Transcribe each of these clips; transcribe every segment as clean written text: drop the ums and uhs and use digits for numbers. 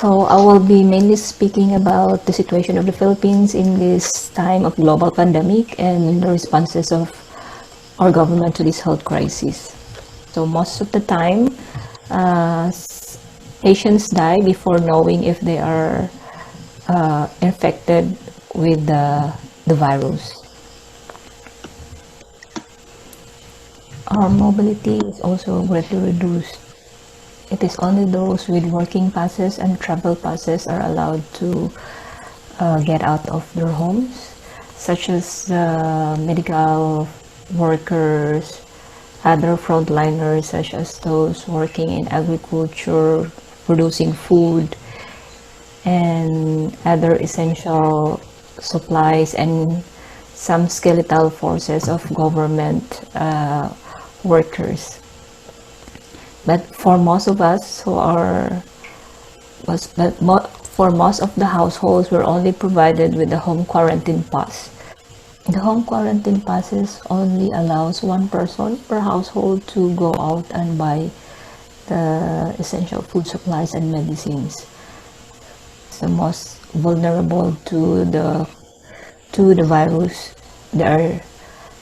So I will be mainly speaking about the situation of the Philippines in this time of global pandemic and the responses of our government to this health crisis. So most of the time, patients die before knowing if they are infected with the virus. Our mobility is also greatly reduced. It is only those with working passes and travel passes are allowed to get out of their homes, such as medical workers, other frontliners, such as those working in agriculture, producing food, and other essential supplies, and some skeletal forces of government workers. But for most of us who are, for most of the households, we're only provided with the home quarantine pass. The home quarantine passes only allows one person per household to go out and buy the essential food supplies and medicines. It's the most vulnerable to the virus.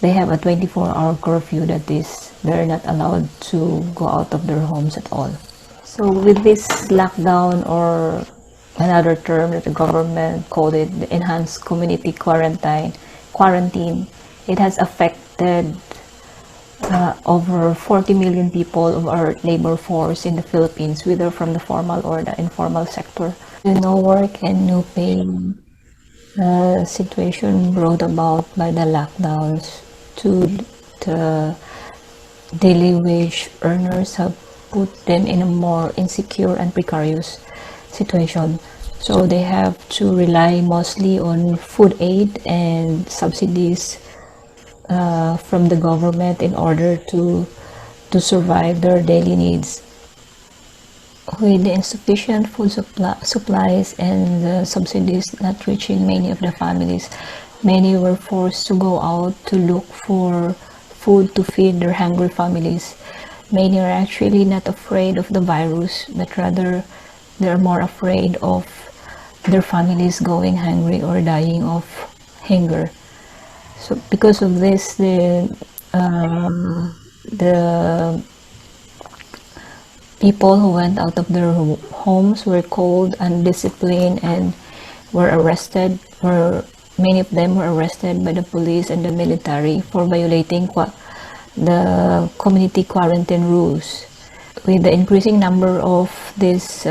They have a 24-hour curfew, that is, they're not allowed to go out of their homes at all. So with this lockdown, or another term that the government called it, the enhanced community quarantine, it has affected over 40 million people of our labor force in the Philippines, whether from the formal or the informal sector. The no work and no pay situation brought about by the lockdowns to the daily wage earners have put them in a more insecure and precarious situation. So they have to rely mostly on food aid and subsidies from the government in order to survive their daily needs. With the insufficient food supplies and the subsidies not reaching many of the families, many were forced to go out to look for food to feed their hungry families. Many are actually not afraid of the virus, but rather they're more afraid of their families going hungry or dying of hunger. So because of this, the people who went out of their homes were called undisciplined and were arrested. Many of them were arrested by the police and the military for violating the community quarantine rules. With the increasing number of these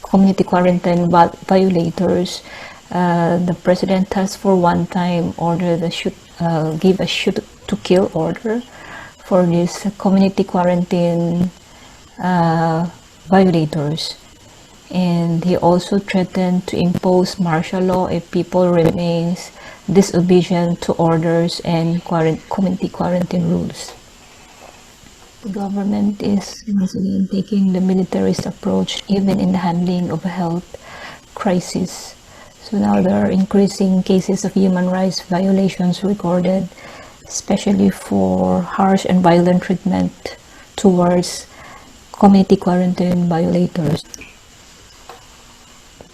community quarantine violators, the president has for one time ordered give a shoot to kill order for these community quarantine violators, and he also threatened to impose martial law if people remains disobedient to orders and community quarantine rules. The government is once again taking the militarist approach even in the handling of a health crisis. So now there are increasing cases of human rights violations recorded, especially for harsh and violent treatment towards community quarantine violators.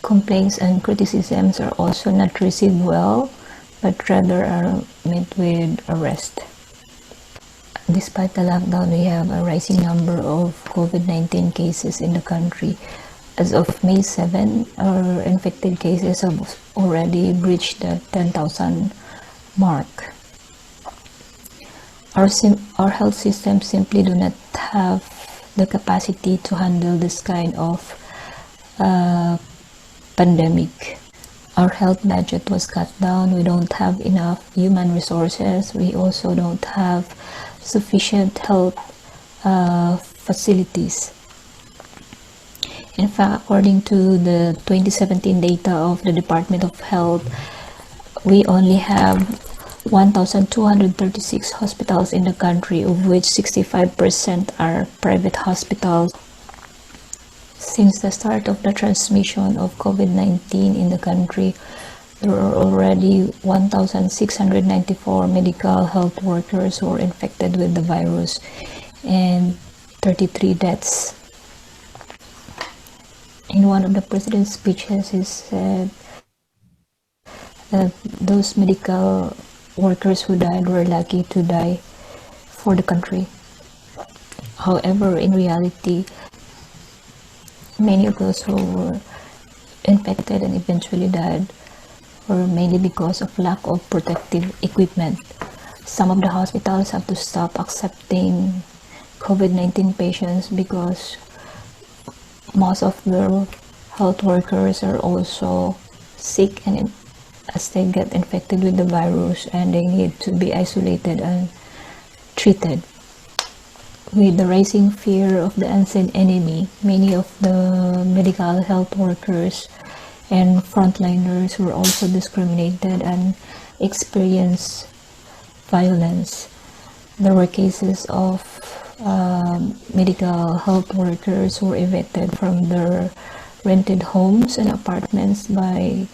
Complaints and criticisms are also not received well, but rather are met with arrest. Despite the lockdown, we have a rising number of COVID-19 cases in the country. As of May 7, our infected cases have already breached the 10,000 mark. Our health system simply do not have the capacity to handle this kind of pandemic. Our health budget was cut down. We don't have enough human resources. We also don't have sufficient health facilities. In fact, according to the 2017 data of the Department of Health, we only have 1,236 hospitals in the country, of which 65% are private hospitals. Since the start of the transmission of COVID-19 in the country, there are already 1,694 medical health workers who are infected with the virus and 33 deaths. In one of the president's speeches, he said that those medical workers who died were lucky to die for the country. However, in reality, many of those who were infected and eventually died were mainly because of lack of protective equipment. Some of the hospitals have to stop accepting COVID-19 patients because most of the health workers are also sick, and as they get infected with the virus, and they need to be isolated and treated. With the rising fear of the unseen enemy, many of the medical health workers and frontliners were also discriminated and experienced violence. There were cases of medical health workers who were evicted from their rented homes and apartments by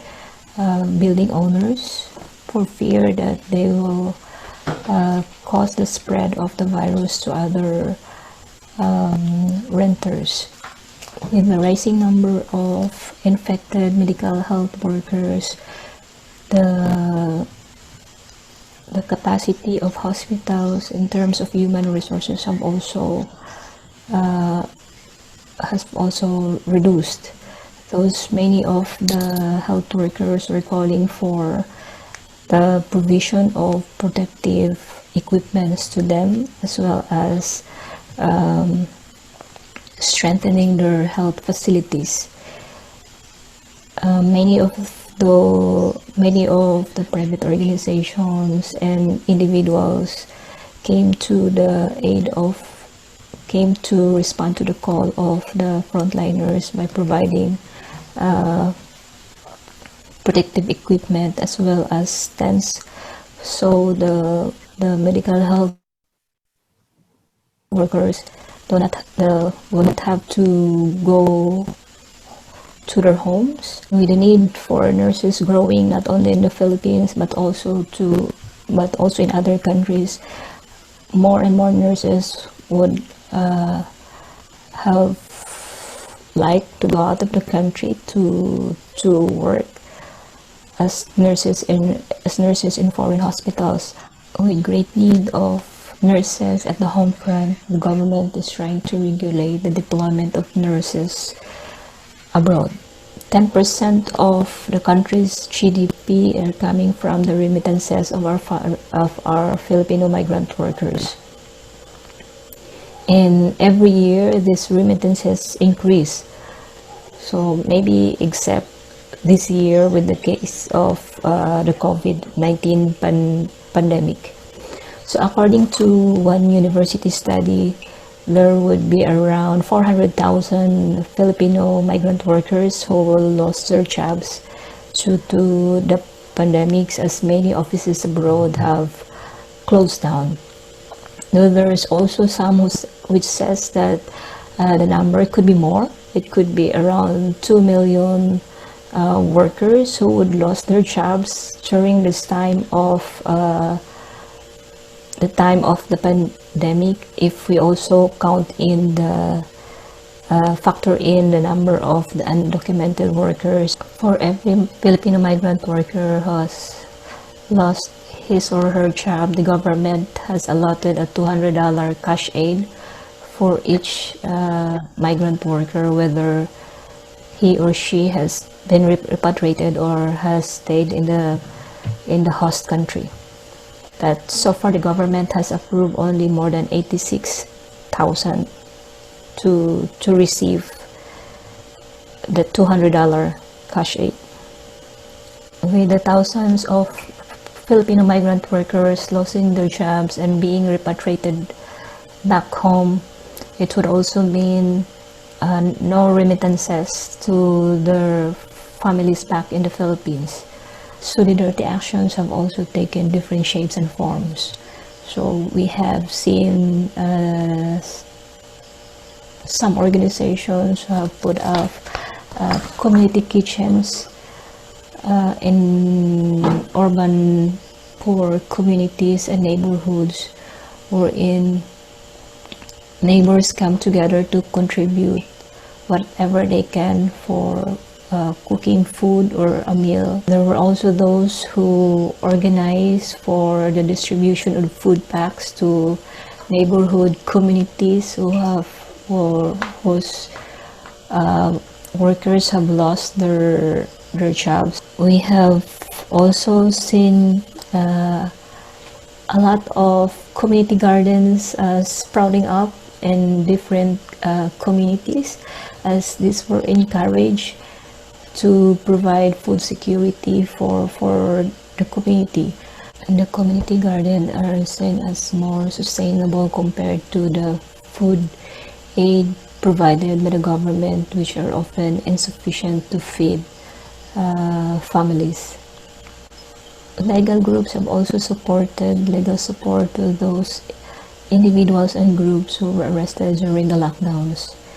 building owners for fear that they will cause the spread of the virus to other renters. With the rising number of infected medical health workers, the capacity of hospitals in terms of human resources has also reduced. Many of the health workers were calling for the provision of protective equipments to them, as well as strengthening their health facilities. Many of the private organizations and individuals came to respond to the call of the frontliners by providing protective equipment as well as tents, so the medical health workers will not have to go to their homes. With the need for nurses growing not only in the Philippines but also in other countries, more and more nurses would have liked to go out of the country to work as nurses in foreign hospitals. With great need of nurses at the home front, the government is trying to regulate the deployment of nurses abroad. 10% of the country's GDP are coming from the remittances of our Filipino migrant workers. And every year, these remittances increase. So maybe except this year with the case of the COVID-19 pandemic. So according to one university study, there would be around 400,000 Filipino migrant workers who will lose their jobs due to the pandemics, as many offices abroad have closed down. Though there is also some which says that the number could be more. It could be around 2 million workers who would lose their jobs during this time of the pandemic, if we also count in the factor in the number of the undocumented workers. For every Filipino migrant worker who has lost his or her job, the government has allotted a $200 cash aid for each migrant worker, whether he or she has been repatriated or has stayed in the host country. But so far the government has approved only more than 86,000 to receive the $200 cash aid. With the thousands of Filipino migrant workers losing their jobs and being repatriated back home, it would also mean no remittances to their families back in the Philippines. Solidarity actions have also taken different shapes and forms. So we have seen some organizations who have put up community kitchens in urban poor communities and neighborhoods, wherein neighbors come together to contribute whatever they can for cooking food or a meal. There were also those who organized for the distribution of food packs to neighborhood communities whose workers have lost their jobs. We have also seen a lot of community gardens sprouting up in different communities, as these were encouraged to provide food security for the community. And the community garden are seen as more sustainable compared to the food aid provided by the government, which are often insufficient to feed families. Legal groups have also supported legal support to those individuals and groups who were arrested during the lockdowns.